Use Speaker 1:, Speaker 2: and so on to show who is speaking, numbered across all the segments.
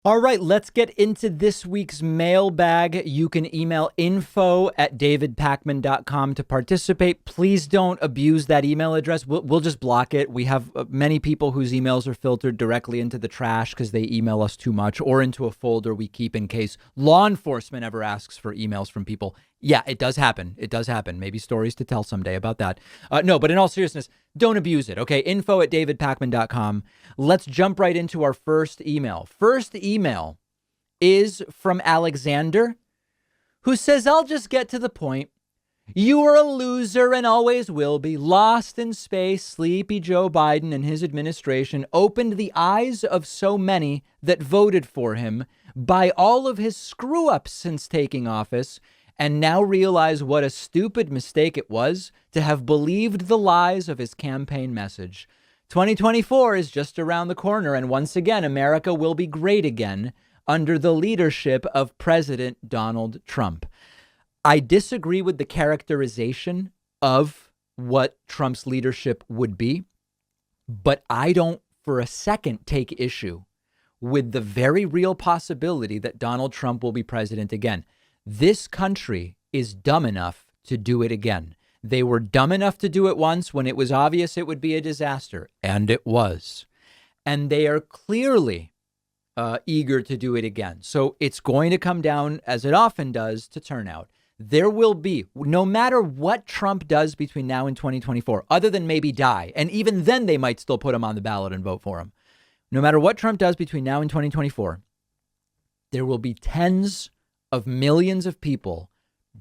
Speaker 1: All right, let's get into this week's mailbag. You can email info@davidpakman.com to participate. Please don't abuse that email address. We'll just block it. We have many people whose emails are filtered directly into the trash because they email us too much, or into a folder we keep in case law enforcement ever asks for emails from people. Yeah, it does happen. It does happen. Maybe stories to tell someday about that. No, but in all seriousness, don't abuse it. Okay, info@davidpakman.com. Let's jump right into our first email. First email is from Alexander, who says, I'll just get to the point. You are a loser and always will be. Lost in space, sleepy Joe Biden and his administration opened the eyes of so many that voted for him by all of his screw ups since taking office, and now realize what a stupid mistake it was to have believed the lies of his campaign message. 2024 is just around the corner, and once again, America will be great again under the leadership of President Donald Trump. I disagree with the characterization of what Trump's leadership would be, but I don't for a second take issue with the very real possibility that Donald Trump will be president again. This country is dumb enough to do it again. They were dumb enough to do it once when it was obvious it would be a disaster, and it was. And they are clearly eager to do it again. So it's going to come down, as it often does, to turnout. There will be, no matter what Trump does between now and 2024, other than maybe die, and even then they might still put him on the ballot and vote for him. No matter what Trump does between now and 2024, there will be tens of millions of people,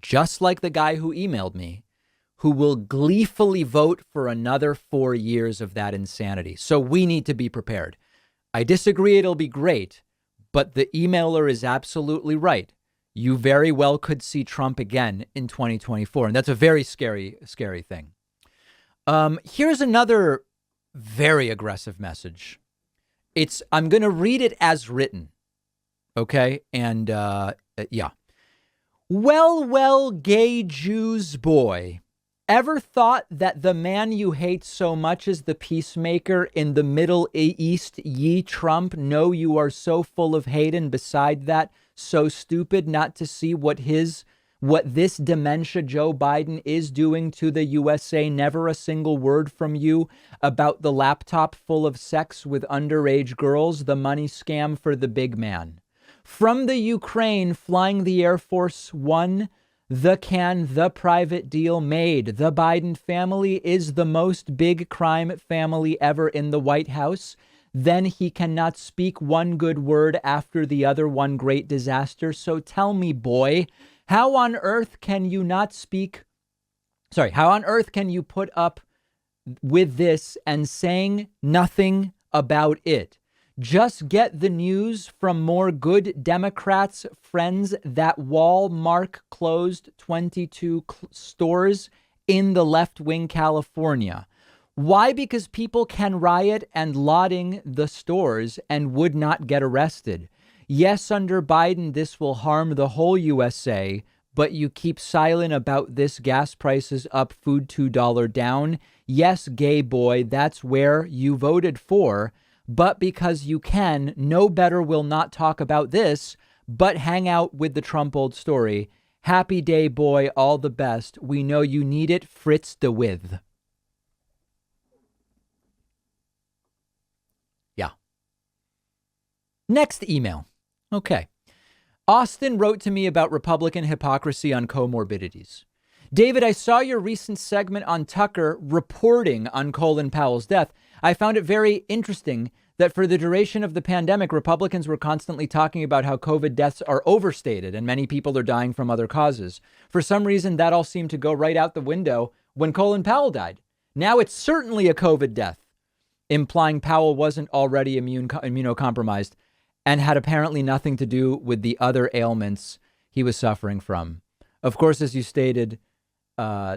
Speaker 1: just like the guy who emailed me, who will gleefully vote for another 4 years of that insanity. So we need to be prepared. I disagree it'll be great, but the emailer is absolutely right. You very well could see Trump again in 2024. And that's a very scary, scary thing. Here's another very aggressive message. I'm going to read it as written. OK, and yeah. Well, gay Jews boy. Ever thought that the man you hate so much is the peacemaker in the Middle East, ye Trump? No, you are so full of hate, and beside that, so stupid not to see what this dementia Joe Biden is doing to the USA. Never a single word from you about the laptop full of sex with underage girls, the money scam for the big man. From the Ukraine, flying the Air Force One, the private deal made. The Biden family is the most big crime family ever in the White House. Then he cannot speak one good word after the other, one great disaster. So tell me, boy, how on earth can you put up with this and saying nothing about it? Just get the news from more good Democrats' friends that Walmart closed 22 stores in the left-wing California. Why? Because people can riot and looting the stores and would not get arrested. Yes, under Biden, this will harm the whole USA, but you keep silent about this. Gas prices up, food $2 down. Yes, gay boy, that's where you voted for. But because you can, no better will not talk about this, but hang out with the Trump old story. Happy day, boy. All the best. We know you need it. Fritz de with. Yeah. Next email. Okay. Austin wrote to me about Republican hypocrisy on comorbidities. David, I saw your recent segment on Tucker reporting on Colin Powell's death. I found it very interesting that for the duration of the pandemic, Republicans were constantly talking about how COVID deaths are overstated and many people are dying from other causes. For some reason, that all seemed to go right out the window when Colin Powell died. Now it's certainly a COVID death, implying Powell wasn't already immunocompromised and had apparently nothing to do with the other ailments he was suffering from. Of course, as you stated,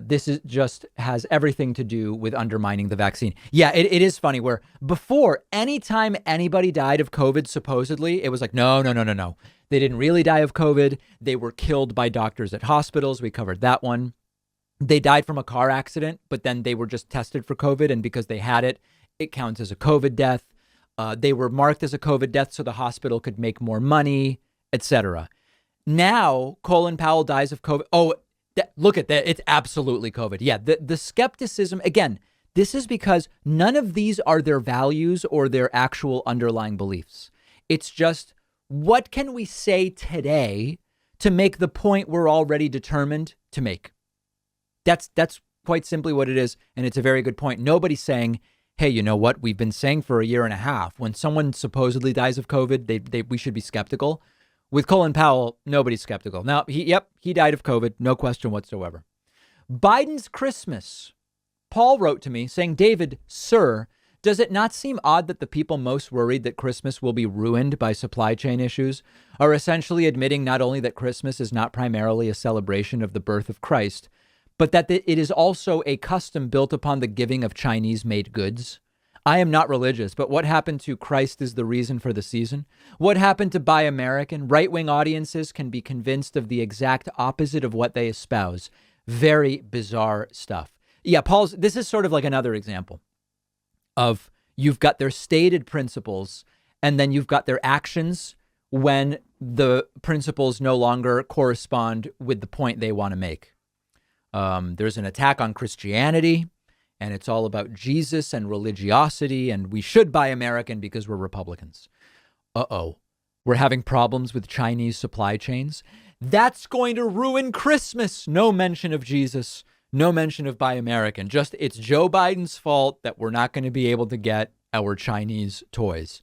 Speaker 1: this is just has everything to do with undermining the vaccine. Yeah, it is funny where before, anytime anybody died of COVID, supposedly, it was like, no. They didn't really die of COVID. They were killed by doctors at hospitals. We covered that one. They died from a car accident, but then they were just tested for COVID. And because they had it, it counts as a COVID death. They were marked as a COVID death so the hospital could make more money, etc. Now, Colin Powell dies of COVID. Oh, look at that. It's absolutely COVID. Yeah, the skepticism, again, this is because none of these are their values or their actual underlying beliefs. It's just, what can we say today to make the point we're already determined to make? That's quite simply what it is. And it's a very good point. Nobody's saying, hey, you know what? We've been saying for a year and a half, when someone supposedly dies of COVID, we should be skeptical. With Colin Powell, nobody's skeptical. Now, he died of COVID. No question whatsoever. Biden's Christmas. Paul wrote to me saying, David, sir, does it not seem odd that the people most worried that Christmas will be ruined by supply chain issues are essentially admitting not only that Christmas is not primarily a celebration of the birth of Christ, but that it is also a custom built upon the giving of Chinese-made goods? I am not religious, but what happened to Christ is the reason for the season? What happened to Buy American? Right-wing audiences can be convinced of the exact opposite of what they espouse. Very bizarre stuff. Yeah, this is sort of like another example of, you've got their stated principles and then you've got their actions when the principles no longer correspond with the point they want to make. There's an attack on Christianity, and it's all about Jesus and religiosity, and we should buy American because we're Republicans. Uh-oh. We're having problems with Chinese supply chains. That's going to ruin Christmas. No mention of Jesus. No mention of Buy American. Just, it's Joe Biden's fault that we're not going to be able to get our Chinese toys.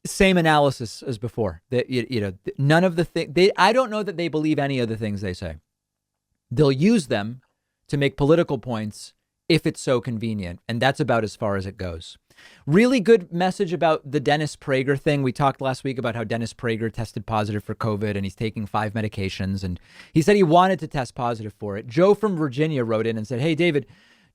Speaker 1: Same analysis as before. None of the things, I don't know that they believe any of the things they say. They'll use them to make political points if it's so convenient. And that's about as far as it goes. Really good message about the Dennis Prager thing. We talked last week about how Dennis Prager tested positive for COVID and he's taking 5 medications. And he said he wanted to test positive for it. Joe from Virginia wrote in and said, hey, David,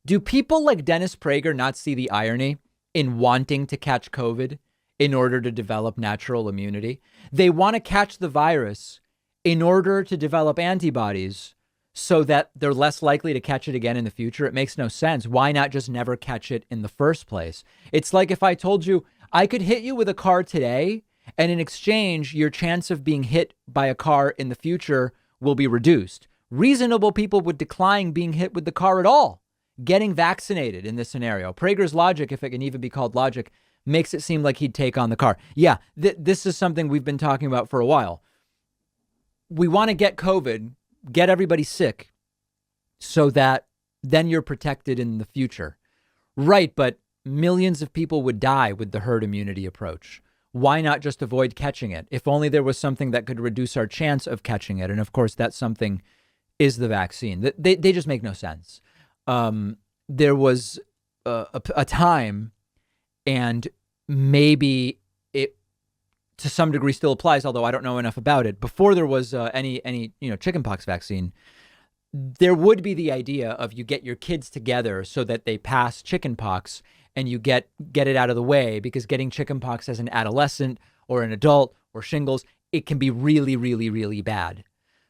Speaker 1: do people like Dennis Prager not see the irony in wanting to catch COVID in order to develop natural immunity? They want to catch the virus in order to develop antibodies so that they're less likely to catch it again in the future. It makes no sense. Why not just never catch it in the first place? It's like if I told you I could hit you with a car today, and in exchange, your chance of being hit by a car in the future will be reduced. Reasonable people would decline being hit with the car at all. Getting vaccinated in this scenario. Prager's logic, if it can even be called logic, makes it seem like he'd take on the car. Yeah, this is something we've been talking about for a while. We want to get COVID, get everybody sick so that then you're protected in the future. Right, but millions of people would die with the herd immunity approach. Why not just avoid catching it? If only there was something that could reduce our chance of catching it. And of course, that something is the vaccine. They just make no sense. There was a time, and maybe it to some degree still applies, although I don't know enough about it. Before there was any chickenpox vaccine, there would be the idea of you get your kids together so that they pass chickenpox and you get it out of the way, because getting chickenpox as an adolescent or an adult or shingles, it can be really, really, really bad.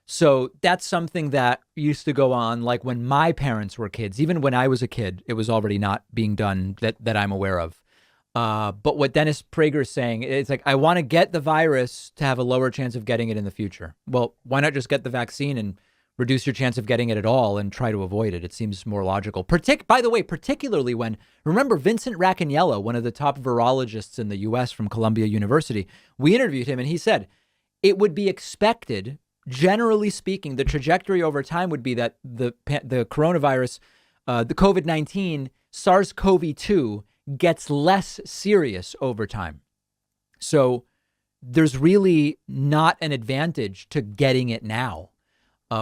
Speaker 1: So that's something that used to go on like when my parents were kids. Even when I was a kid, it was already not being done that I'm aware of. But what Dennis Prager is saying, it's like, I want to get the virus to have a lower chance of getting it in the future. Well, why not just get the vaccine and reduce your chance of getting it at all and try to avoid it? It seems more logical. By the way, particularly when, remember Vincent Racaniello, one of the top virologists in the U.S. from Columbia University, we interviewed him and he said it would be expected, generally speaking, the trajectory over time would be that the coronavirus, the COVID-19, SARS-CoV-2 gets less serious over time. So there's really not an advantage to getting it now.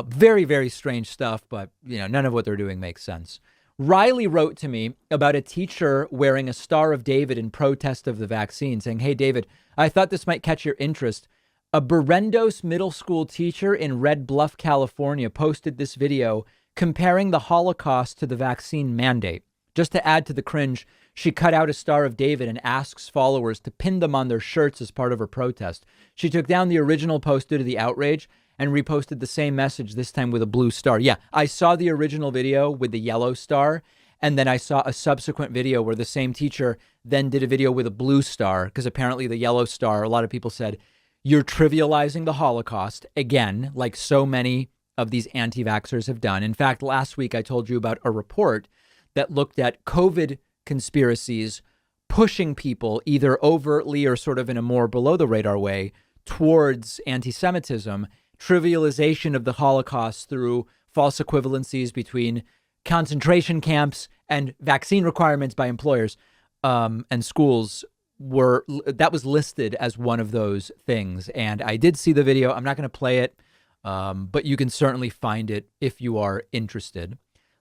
Speaker 1: Very, very strange stuff, but none of what they're doing makes sense. Riley wrote to me about a teacher wearing a Star of David in protest of the vaccine, saying, hey, David, I thought this might catch your interest. A Berendos middle school teacher in Red Bluff, California, posted this video comparing the Holocaust to the vaccine mandate. Just to add to the cringe, she cut out a Star of David and asks followers to pin them on their shirts as part of her protest. She took down the original post due to the outrage and reposted the same message, this time with a blue star. Yeah, I saw the original video with the yellow star, And then I saw a subsequent video where the same teacher then did a video with a blue star, because apparently the yellow star, a lot of people said, you're trivializing the Holocaust, again, like so many of these anti-vaxxers have done. In fact, last week I told you about a report that looked at COVID conspiracies pushing people either overtly or sort of in a more below the radar way towards anti-Semitism, trivialization of the Holocaust through false equivalencies between concentration camps and vaccine requirements by employers and schools that was listed as one of those things. And I did see the video. I'm not going to play it, but you can certainly find it if you are interested.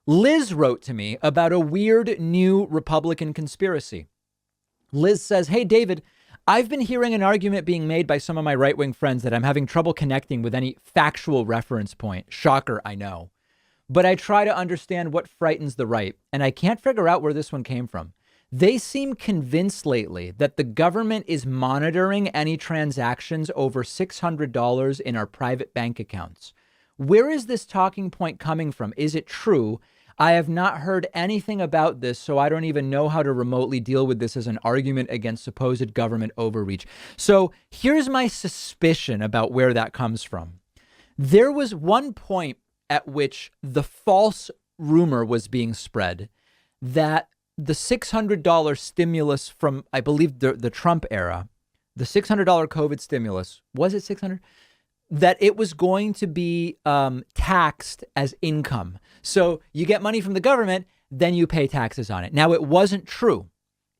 Speaker 1: Liz wrote to me about a weird new Republican conspiracy. Liz says, hey, David, I've been hearing an argument being made by some of my right-wing friends that I'm having trouble connecting with any factual reference point. Shocker, I know. But I try to understand what frightens the right, and I can't figure out where this one came from. They seem convinced lately that the government is monitoring any transactions over $600 in our private bank accounts. Where is this talking point coming from? Is it true? I have not heard anything about this, so I don't even know how to remotely deal with this as an argument against supposed government overreach. So here's my suspicion about where that comes from. There was one point at which the false rumor was being spread that the $600 stimulus from, I believe, the Trump era, the $600 COVID stimulus, was it 600? That it was going to be taxed as income. So you get money from the government, then you pay taxes on it. Now, it wasn't true.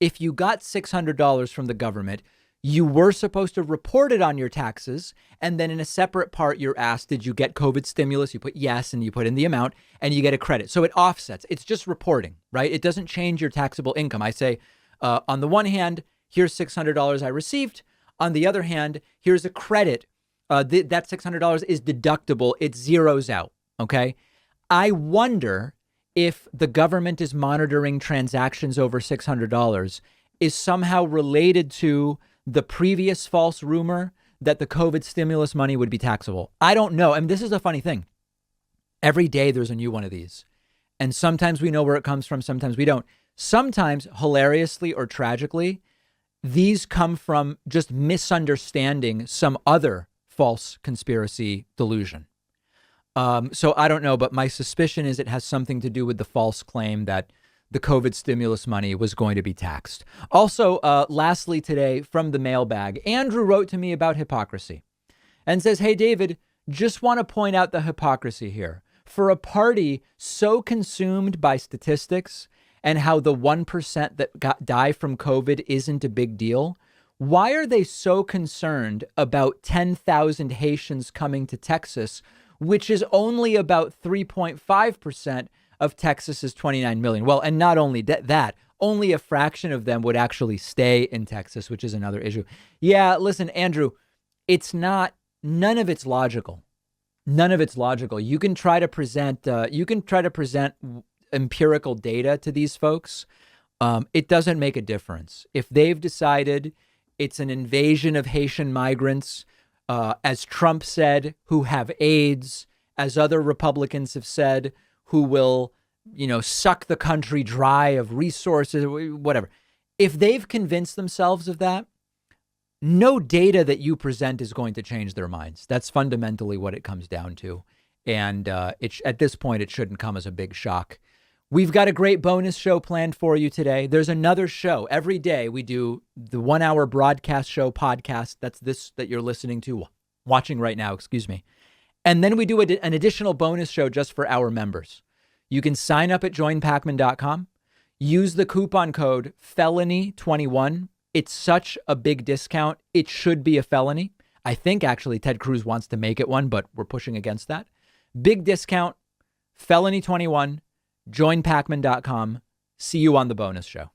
Speaker 1: If you got $600 from the government, you were supposed to report it on your taxes. And then in a separate part, you're asked, did you get COVID stimulus? You put yes, and you put in the amount and you get a credit. So it offsets. It's just reporting, right? It doesn't change your taxable income. I say, on the one hand, here's $600 I received. On the other hand, here's a credit. That $600 is deductible. It zeroes out. OK, I wonder if the government is monitoring transactions over $600 is somehow related to the previous false rumor that the COVID stimulus money would be taxable. I don't know. I mean, this is a funny thing. Every day there's a new one of these. And sometimes we know where it comes from. Sometimes we don't. Sometimes, hilariously or tragically, these come from just misunderstanding some other false conspiracy delusion. So I don't know, but my suspicion is it has something to do with the false claim that the COVID stimulus money was going to be taxed. Also, lastly today from the mailbag, Andrew wrote to me about hypocrisy and says, hey, David, just want to point out the hypocrisy here. For a party so consumed by statistics and how the 1% that die from COVID isn't a big deal, why are they so concerned about 10,000 Haitians coming to Texas, which is only about 3.5% of Texas's 29 million? Well, and not only that, only a fraction of them would actually stay in Texas, which is another issue. Yeah, listen, Andrew, none of it's logical. None of it's logical. You can try to present empirical data to these folks. It doesn't make a difference. If they've decided it's an invasion of Haitian migrants, as Trump said, who have AIDS, as other Republicans have said, who will, suck the country dry of resources, whatever. If they've convinced themselves of that, no data that you present is going to change their minds. That's fundamentally what it comes down to. And at this point, it shouldn't come as a big shock. We've got a great bonus show planned for you today. There's another show. Every day we do the 1 hour broadcast show podcast. That's this that you're listening to, watching right now, excuse me. And then we do an additional bonus show just for our members. You can sign up at joinpakman.com. Use the coupon code felony21. It's such a big discount. It should be a felony. I think actually Ted Cruz wants to make it one, but we're pushing against that. Big discount, felony21. Joinpakman.com. See you on the bonus show.